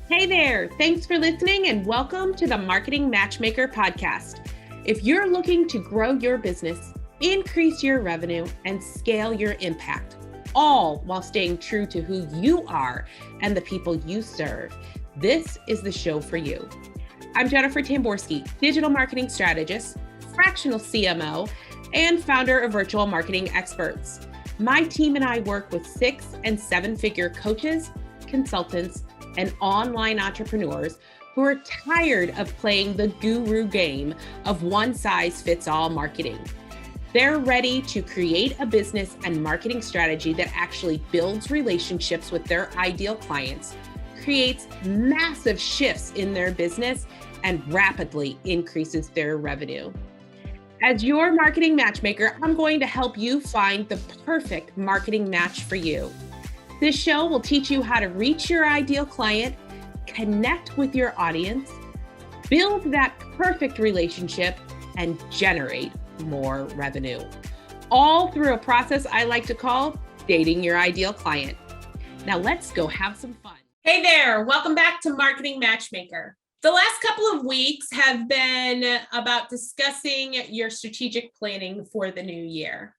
Hey there, thanks for listening and welcome to the Marketing Matchmaker podcast. If you're looking to grow your business, increase your revenue, and scale your impact, all while staying true to who you are and the people you serve, this is the show for you. I'm Jennifer Tamborski, digital marketing strategist, fractional CMO, and founder of Virtual Marketing Experts. My team and I work with 6- and 7-figure coaches, consultants, and online entrepreneurs who are tired of playing the guru game of one-size-fits-all marketing. They're ready to create a business and marketing strategy that actually builds relationships with their ideal clients, creates massive shifts in their business, and rapidly increases their revenue. As your marketing matchmaker, I'm going to help you find the perfect marketing match for you. This show will teach you how to reach your ideal client, connect with your audience, build that perfect relationship, and generate more revenue. All through a process I like to call dating your ideal client. Now let's go have some fun. Hey there, welcome back to Marketing Matchmaker. The last couple of weeks have been about discussing your strategic planning for the new year.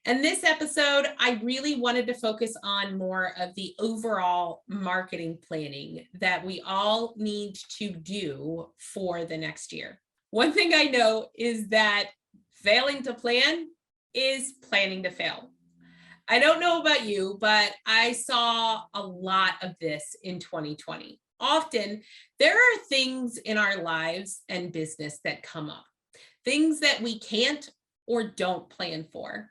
And this episode, I really wanted to focus on more of the overall marketing planning that we all need to do for the next year. One thing I know is that failing to plan is planning to fail. I don't know about you, but I saw a lot of this in 2020. Often, there are things in our lives and business that come up, things that we can't or don't plan for.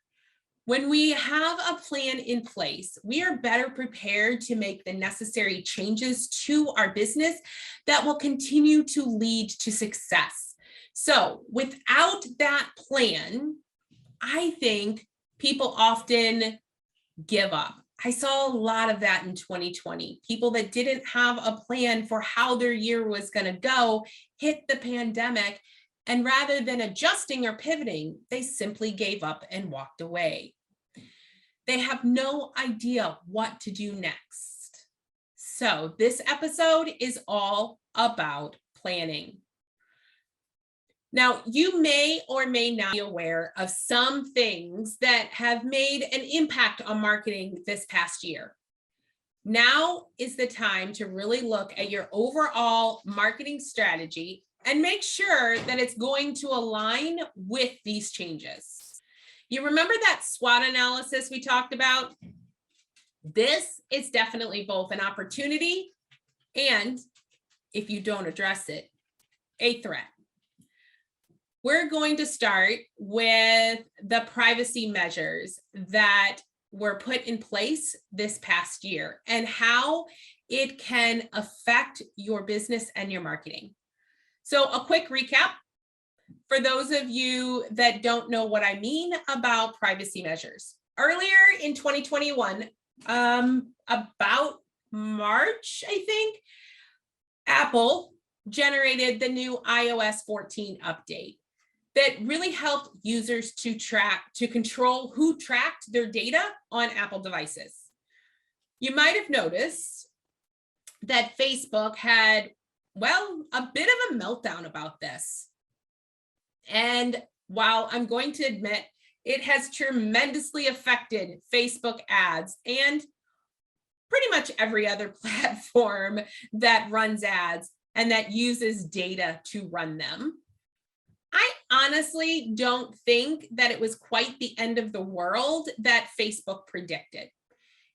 When we have a plan in place, we are better prepared to make the necessary changes to our business that will continue to lead to success. So without that plan, I think people often give up. I saw a lot of that in 2020. People that didn't have a plan for how their year was going to go hit the pandemic. And rather than adjusting or pivoting, they simply gave up and walked away. They have no idea what to do next. So this episode is all about planning. Now, you may or may not be aware of some things that have made an impact on marketing this past year. Now is the time to really look at your overall marketing strategy and make sure that it's going to align with these changes. You remember that SWOT analysis we talked about? This is definitely both an opportunity and, if you don't address it, a threat. We're going to start with the privacy measures that were put in place this past year and how it can affect your business and your marketing. So a quick recap for those of you that don't know what I mean about privacy measures. Earlier in 2021, about March, I think, Apple generated the new iOS 14 update that really helped users to control who tracked their data on Apple devices. You might have noticed that Facebook had, a bit of a meltdown about this. And while I'm going to admit it has tremendously affected Facebook ads and pretty much every other platform that runs ads and that uses data to run them, I honestly don't think that it was quite the end of the world that Facebook predicted.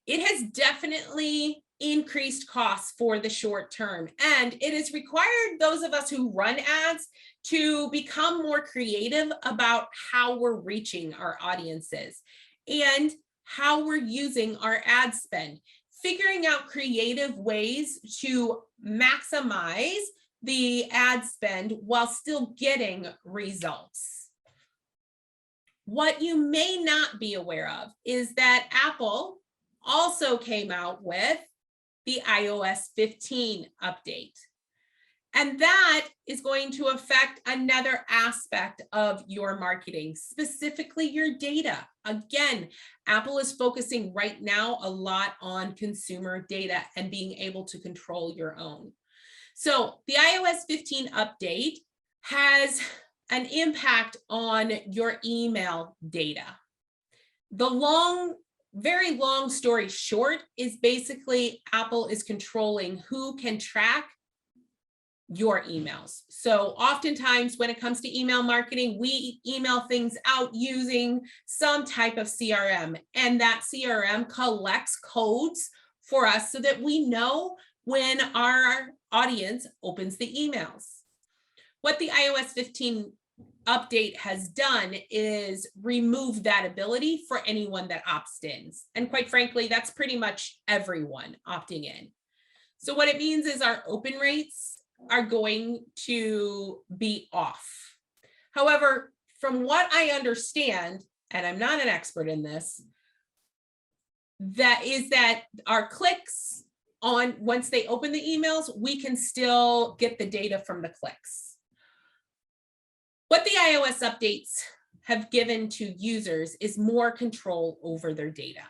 It has definitely increased costs for the short term, and it has required those of us who run ads to become more creative about how we're reaching our audiences and how we're using our ad spend, figuring out creative ways to maximize the ad spend while still getting results. What you may not be aware of is that Apple also came out with the iOS 15 update. And that is going to affect another aspect of your marketing, specifically your data. Again, Apple is focusing right now a lot on consumer data and being able to control your own. So the iOS 15 update has an impact on your email data. The very long story short is basically Apple is controlling who can track your emails. So oftentimes when it comes to email marketing, we email things out using some type of CRM, and that CRM collects codes for us so that we know when our audience opens the emails. What the iOS 15 update has done is remove that ability for anyone that opts in. And quite frankly, that's pretty much everyone opting in. So what it means is our open rates are going to be off. However, from what I understand, and I'm not an expert in this, that our clicks on once they open the emails, we can still get the data from the clicks. What the iOS updates have given to users is more control over their data,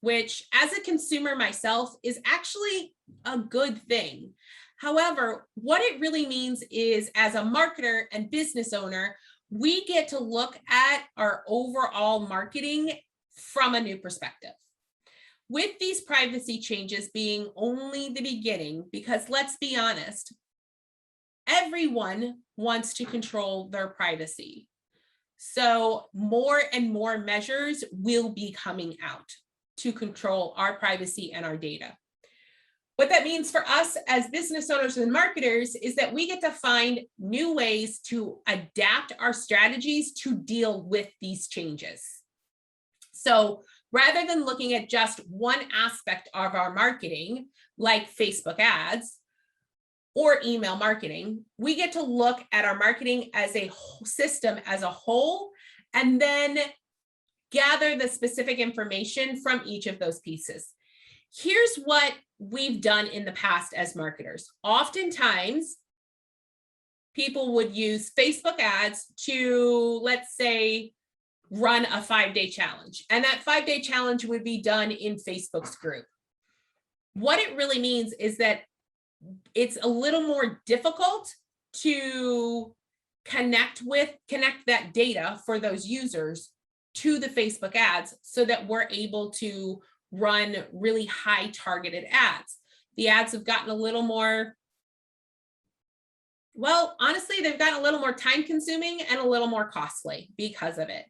which as a consumer myself is actually a good thing. However, what it really means is as a marketer and business owner, we get to look at our overall marketing from a new perspective. With these privacy changes being only the beginning, because let's be honest, everyone wants to control their privacy. So more and more measures will be coming out to control our privacy and our data. What that means for us as business owners and marketers is that we get to find new ways to adapt our strategies to deal with these changes. So rather than looking at just one aspect of our marketing, like Facebook ads or email marketing, we get to look at our marketing as a system as a whole, and then gather the specific information from each of those pieces. Here's what we've done in the past as marketers. Oftentimes, people would use Facebook ads to, let's say, run a 5-day challenge. And that 5-day challenge would be done in Facebook's group. What it really means is that it's a little more difficult to connect that data for those users to the Facebook ads so that we're able to run really high targeted ads. The ads have gotten a little more, well, honestly, they've gotten a little more time consuming and a little more costly because of it.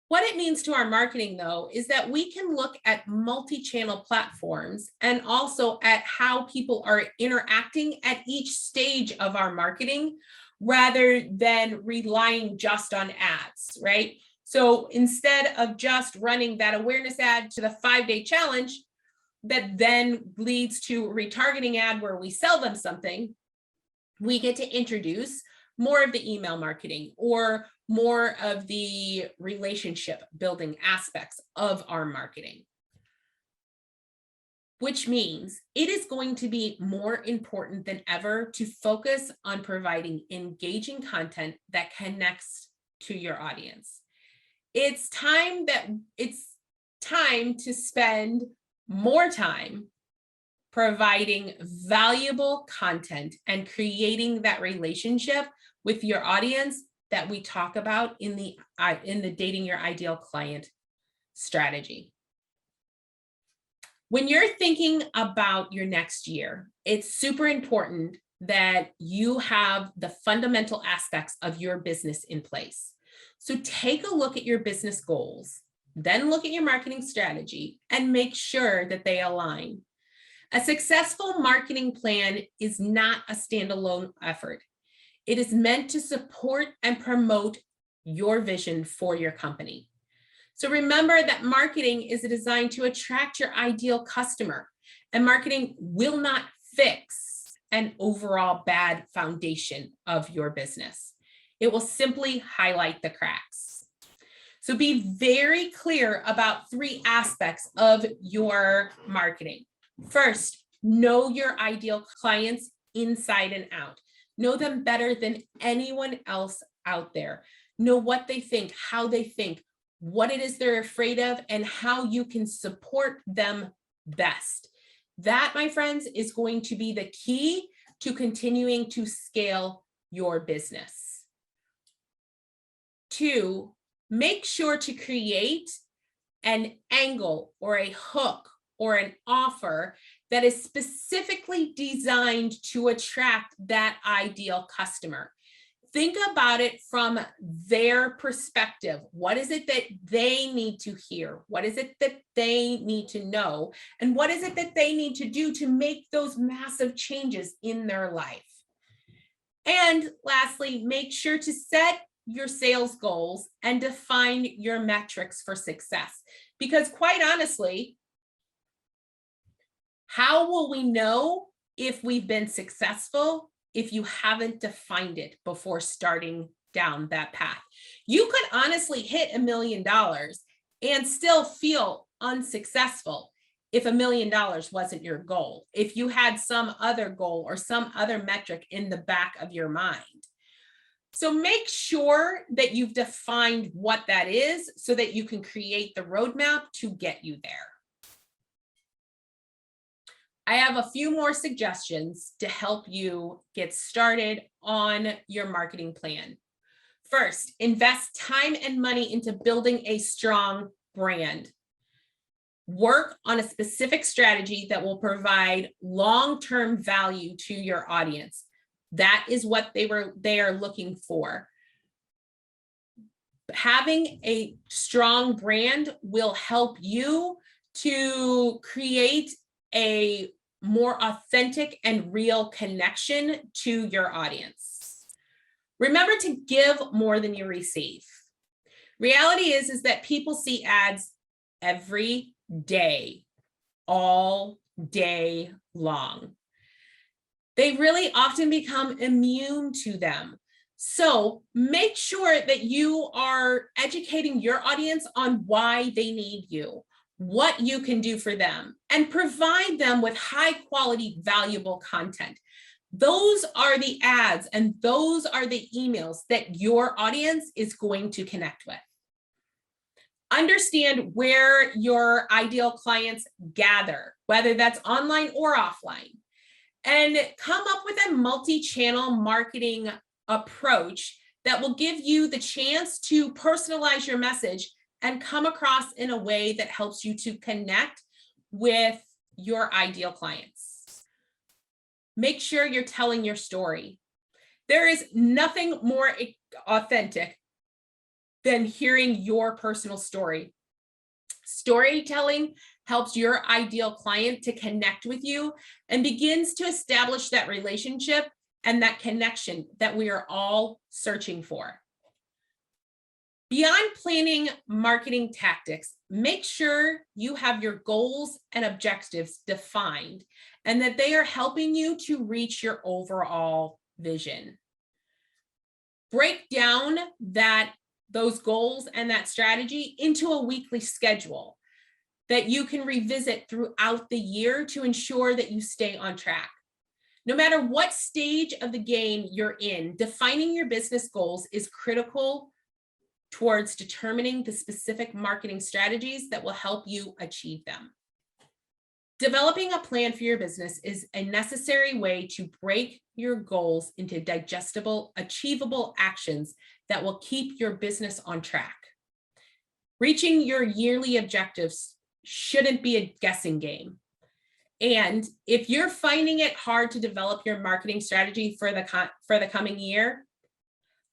What it means to our marketing, though, is that we can look at multi-channel platforms and also at how people are interacting at each stage of our marketing rather than relying just on ads, right? So instead of just running that awareness ad to the 5-day challenge that then leads to a retargeting ad where we sell them something, we get to introduce more of the email marketing or more of the relationship building aspects of our marketing. Which means it is going to be more important than ever to focus on providing engaging content that connects to your audience. It's time to spend more time providing valuable content and creating that relationship with your audience that we talk about in the Dating Your Ideal Client strategy. When you're thinking about your next year, it's super important that you have the fundamental aspects of your business in place. So take a look at your business goals, then look at your marketing strategy and make sure that they align. A successful marketing plan is not a standalone effort. It is meant to support and promote your vision for your company. So remember that marketing is designed to attract your ideal customer, and marketing will not fix an overall bad foundation of your business. It will simply highlight the cracks. So be very clear about 3 aspects of your marketing. First, know your ideal clients inside and out. Know them better than anyone else out there. Know what they think, how they think, what it is they're afraid of, and how you can support them best. That, my friends, is going to be the key to continuing to scale your business. 2, make sure to create an angle or a hook or an offer that is specifically designed to attract that ideal customer. Think about it from their perspective. What is it that they need to hear? What is it that they need to know? And what is it that they need to do to make those massive changes in their life? And lastly, make sure to set your sales goals and define your metrics for success. Because quite honestly, how will we know if we've been successful if you haven't defined it before starting down that path? You could honestly hit $1 million and still feel unsuccessful if $1 million wasn't your goal, if you had some other goal or some other metric in the back of your mind. So make sure that you've defined what that is so that you can create the roadmap to get you there. I have a few more suggestions to help you get started on your marketing plan. First, invest time and money into building a strong brand. Work on a specific strategy that will provide long-term value to your audience. That is what they are looking for. Having a strong brand will help you to create a more authentic and real connection to your audience. Remember to give more than you receive. Reality is that people see ads every day, all day long. They really often become immune to them. So make sure that you are educating your audience on why they need you, what you can do for them, and provide them with high quality, valuable content. Those are the ads and those are the emails that your audience is going to connect with. Understand where your ideal clients gather, whether that's online or offline, and come up with a multi-channel marketing approach that will give you the chance to personalize your message and come across in a way that helps you to connect with your ideal clients. Make sure you're telling your story. There is nothing more authentic than hearing your personal story. Storytelling helps your ideal client to connect with you and begins to establish that relationship and that connection that we are all searching for. Beyond planning marketing tactics, make sure you have your goals and objectives defined and that they are helping you to reach your overall vision. Break down those goals and that strategy into a weekly schedule that you can revisit throughout the year to ensure that you stay on track. No matter what stage of the game you're in, defining your business goals is critical towards determining the specific marketing strategies that will help you achieve them. Developing a plan for your business is a necessary way to break your goals into digestible, achievable actions that will keep your business on track. Reaching your yearly objectives shouldn't be a guessing game. And if you're finding it hard to develop your marketing strategy for the coming year,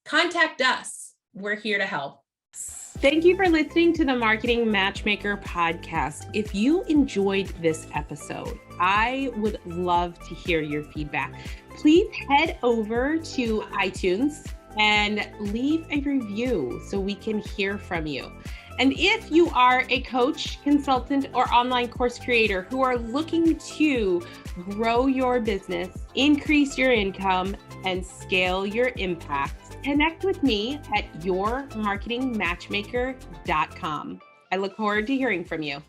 contact us. We're here to help. Thank you for listening to the Marketing Matchmaker podcast. If you enjoyed this episode, I would love to hear your feedback. Please head over to iTunes and leave a review so we can hear from you. And if you are a coach, consultant, or online course creator who are looking to grow your business, increase your income, and scale your impact, connect with me at yourmarketingmatchmaker.com. I look forward to hearing from you.